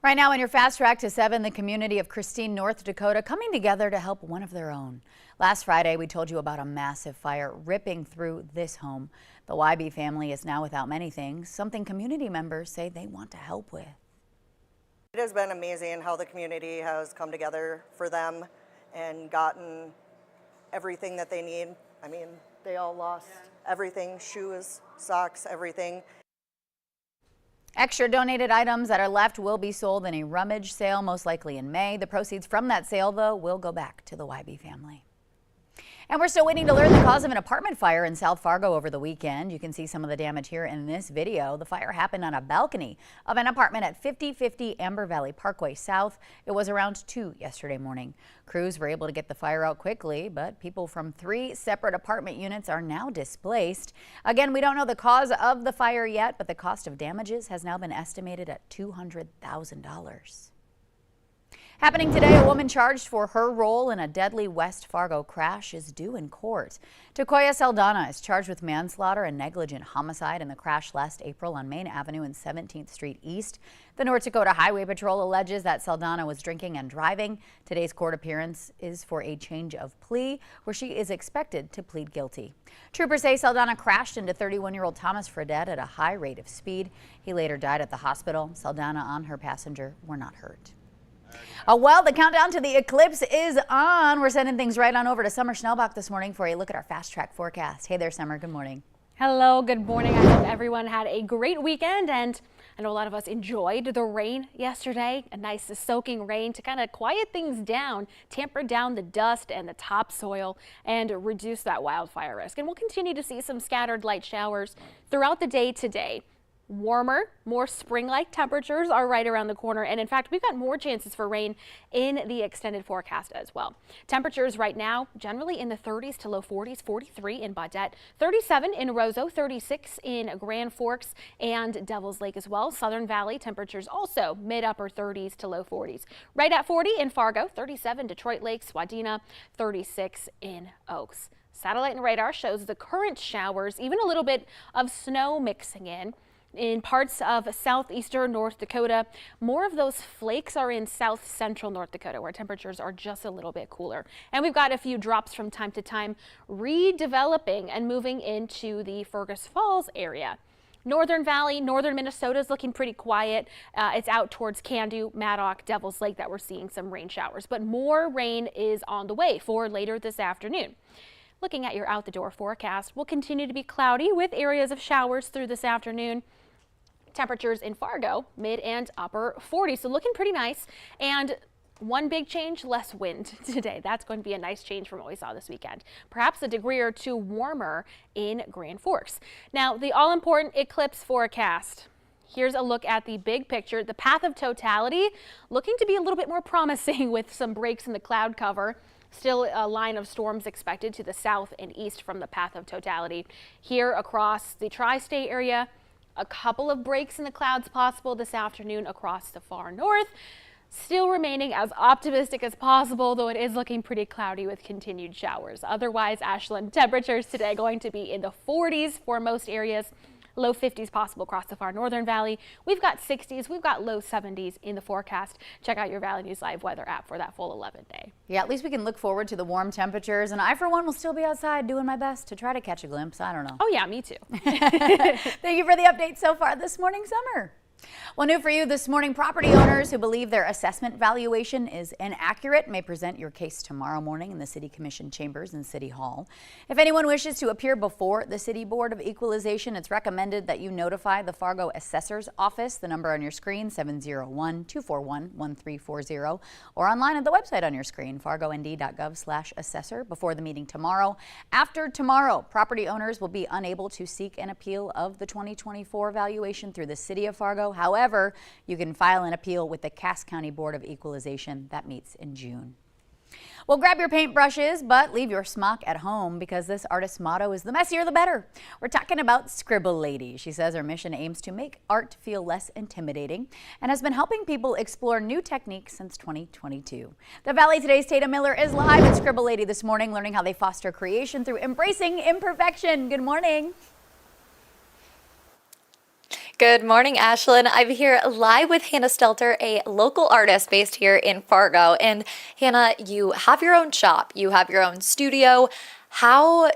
Right now in your Fast Track to 7, the community of Christine, North Dakota, coming together to help one of their own. Last Friday, we told you about a massive fire ripping through this home. The Wybe family is now without many things, something community members say they want to help with. It has been amazing how the community has come together for them and gotten everything that they need. I mean, they all lost everything, shoes, socks, everything. Extra donated items that are left will be sold in a rummage sale, most likely in May. The proceeds from that sale, though, will go back to the Wybe family. And we're still waiting to learn the cause of an apartment fire in South Fargo over the weekend. You can see some of the damage here in this video. The fire happened on a balcony of an apartment at 5050 Amber Valley Parkway South. It was around 2 yesterday morning. Crews were able to get the fire out quickly, but people from 3 separate apartment units are now displaced. Again, we don't know the cause of the fire yet, but the cost of damages has now been estimated at $200,000. Happening today, a woman charged for her role in a deadly West Fargo crash is due in court. Takoya Saldana is charged with manslaughter and negligent homicide in the crash last April on Main Avenue and 17th Street East. The North Dakota Highway Patrol alleges that Saldana was drinking and driving. Today's court appearance is for a change of plea, where she is expected to plead guilty. Troopers say Saldana crashed into 31-year-old Thomas Fredette at a high rate of speed. He later died at the hospital. Saldana and her passenger were not hurt. Well, the countdown to the eclipse is on. We're sending things right on over to Summer Schnellbach this morning for a look at our Fast Track forecast. Hey there, Summer. Good morning. Hello, good morning. I hope everyone had a great weekend, and I know a lot of us enjoyed the rain yesterday. A nice soaking rain to kind of quiet things down, tamper down the dust and the topsoil, and reduce that wildfire risk. And we'll continue to see some scattered light showers throughout the day today. Warmer, more spring-like temperatures are right around the corner, and in fact, we've got more chances for rain in the extended forecast as well. Temperatures right now generally in the 30s to low 40s, 43 in Baudette, 37 in Roseau, 36 in Grand Forks and Devil's Lake as well. Southern Valley temperatures also mid-upper 30s to low 40s. Right at 40 in Fargo, 37 Detroit Lakes, Wadena, 36 in Oaks. Satellite and radar shows the current showers, even a little bit of snow mixing in parts of southeastern North Dakota. More of those flakes are in south central North Dakota, where temperatures are just a little bit cooler. And we've got a few drops from time to time redeveloping and moving into the Fergus Falls area. Northern Valley, northern Minnesota is looking pretty quiet. It's out towards Candu, Maddock, Devil's Lake that we're seeing some rain showers, but more rain is on the way for later this afternoon. Looking at your out the door forecast, will continue to be cloudy with areas of showers through this afternoon. Temperatures in Fargo, mid and upper 40s, so looking pretty nice. And one big change, less wind today. That's going to be a nice change from what we saw this weekend. Perhaps a degree or two warmer in Grand Forks. Now, the all-important eclipse forecast. Here's a look at the big picture. The path of totality looking to be a little bit more promising with some breaks in the cloud cover. Still a line of storms expected to the south and east from the path of totality. Here across the tri-state area, a couple of breaks in the clouds possible this afternoon across the far north. Still remaining as optimistic as possible, though it is looking pretty cloudy with continued showers. Otherwise, Ashland, temperatures today going to be in the 40s for most areas. Low 50s possible across the far northern valley. We've got 60s, we've got low 70s in the forecast. Check out your Valley News Live weather app for that full 11 day. Yeah, at least we can look forward to the warm temperatures, and I for one will still be outside doing my best to try to catch a glimpse. I don't know. Oh yeah, me too. Thank you for the update so far this morning, Summer. Well, new for you this morning, property owners who believe their assessment valuation is inaccurate may present your case tomorrow morning in the City Commission chambers in City Hall. If anyone wishes to appear before the City Board of Equalization, it's recommended that you notify the Fargo Assessor's Office. The number on your screen, 701-241-1340, or online at the website on your screen, fargond.gov/assessor, before the meeting tomorrow. After tomorrow, property owners will be unable to seek an appeal of the 2024 valuation through the City of Fargo. However, you can file an appeal with the Cass County Board of Equalization. That meets in June. Well, grab your paintbrushes, but leave your smock at home, because this artist's motto is the messier the better. We're talking about Scribble Lady. She says her mission aims to make art feel less intimidating and has been helping people explore new techniques since 2022. The Valley Today's Tatum Miller is live at Scribble Lady this morning, learning how they foster creation through embracing imperfection. Good morning. Good morning, Ashlyn. I'm here live with Hannah Stelter, a local artist based here in Fargo. And Hannah, you have your own shop, you have your own studio. How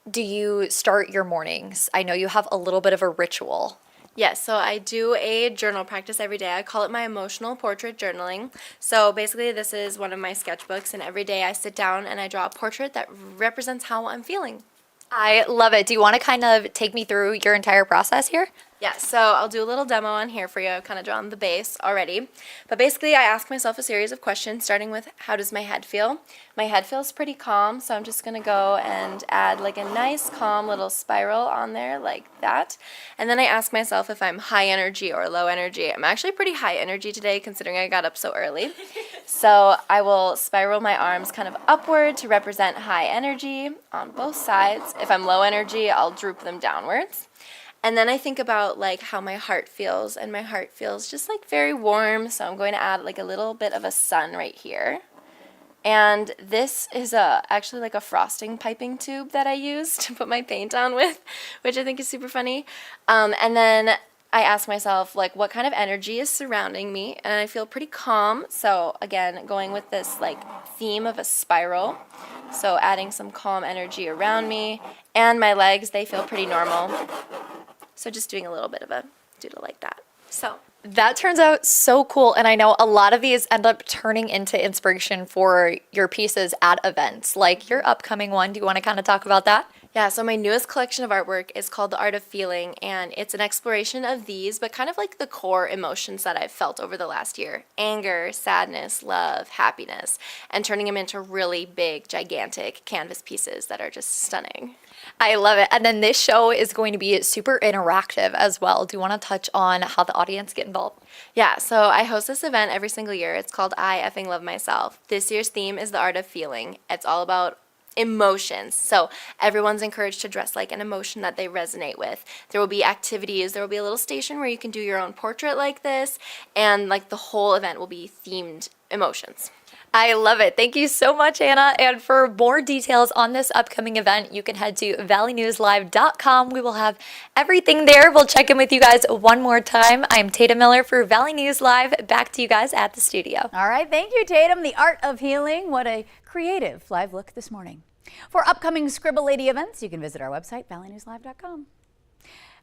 do you start your mornings? I know you have a little bit of a ritual. Yes, so I do a journal practice every day. I call it my emotional portrait journaling. So basically, this is one of my sketchbooks, and every day I sit down and I draw a portrait that represents how I'm feeling. I love it. Do you want to kind of take me through your entire process here? Yeah, so I'll do a little demo on here for you. I've kind of drawn the base already. But basically, I ask myself a series of questions, starting with how does my head feel? My head feels pretty calm, so I'm just going to go and add like a nice calm little spiral on there like that. And then I ask myself if I'm high energy or low energy. I'm actually pretty high energy today considering I got up so early. So I will spiral my arms kind of upward to represent high energy on both sides. If I'm low energy, I'll droop them downwards. And then I think about like how my heart feels, and my heart feels just like very warm, so I'm going to add like a little bit of a sun right here. And this is actually like a frosting piping tube that I use to put my paint on with, which I think is super funny. And then I ask myself like what kind of energy is surrounding me, and I feel pretty calm. So again, going with this like theme of a spiral. So adding some calm energy around me, and my legs, they feel pretty normal. So just doing a little bit of a doodle like that. So That turns out so cool. And I know a lot of these end up turning into inspiration for your pieces at events, like your upcoming one. Do you want to kind of talk about that? yeah, so my newest collection of artwork is called The Art of Feeling, and it's an exploration of these, but kind of like the core emotions that I've felt over the last year. Anger, sadness, love, happiness, and turning them into really big, gigantic canvas pieces that are just stunning. I love it. And then this show is going to be super interactive as well. Do you want to touch on how the audience get involved? Yeah, so I host this event every single year. It's called I Effing Love Myself. This year's theme is The Art of Feeling. It's all about emotions. So everyone's encouraged to dress like an emotion that they resonate with. There will be activities. There will be a little station where you can do your own portrait like this, and like the whole event will be themed emotions. I love it. Thank you so much, Anna. And for more details on this upcoming event, you can head to valleynewslive.com. We will have everything there. We'll check in with you guys one more time. I'm Tatum Miller for Valley News Live. Back to you guys at the studio. All right, thank you, Tatum. The Art of Healing. What a creative live look this morning. For upcoming Scribble Lady events, you can visit our website, valleynewslive.com.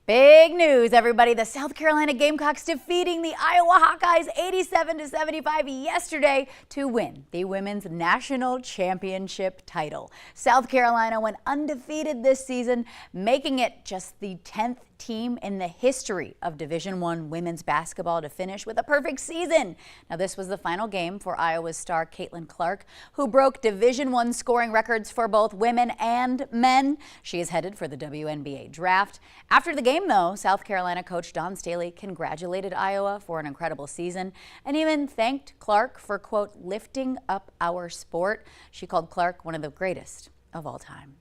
Big news, everybody. The South Carolina Gamecocks defeating the Iowa Hawkeyes 87-75 yesterday to win the women's national championship title. South Carolina went undefeated this season, making it just the 10th team in the history of Division I women's basketball to finish with a perfect season. Now, this was the final game for Iowa's star Caitlin Clark, who broke Division I scoring records for both women and men. She is headed for the WNBA draft. After the game, though, South Carolina coach Dawn Staley congratulated Iowa for an incredible season and even thanked Clark for, quote, lifting up our sport. She called Clark one of the greatest of all time.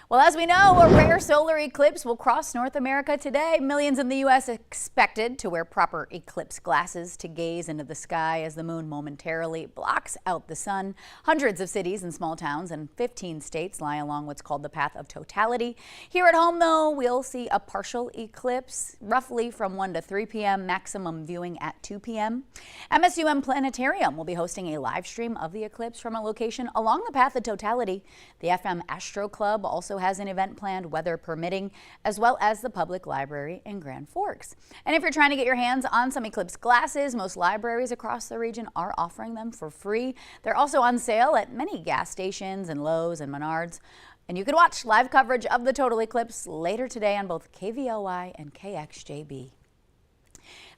Well, as we know, a rare solar eclipse will cross North America today. Millions in the U.S. expected to wear proper eclipse glasses to gaze into the sky as the moon momentarily blocks out the sun. Hundreds of cities and small towns in 15 states lie along what's called the path of totality. Here at home, though, we'll see a partial eclipse roughly from 1 to 3 p.m., maximum viewing at 2 p.m. MSUM Planetarium will be hosting a live stream of the eclipse from a location along the path of totality. The FM Astro Club also has an event planned, weather permitting, as well as the public library in Grand Forks. And if you're trying to get your hands on some eclipse glasses, most libraries across the region are offering them for free. They're also on sale at many gas stations and Lowe's and Menards. And you can watch live coverage of the total eclipse later today on both KVLY and KXJB.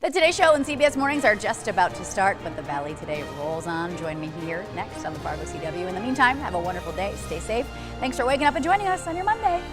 The Today Show and CBS Mornings are just about to start, but the Valley Today rolls on. Join me here next on the Fargo CW. In the meantime, have a wonderful day. Stay safe. Thanks for waking up and joining us on your Monday.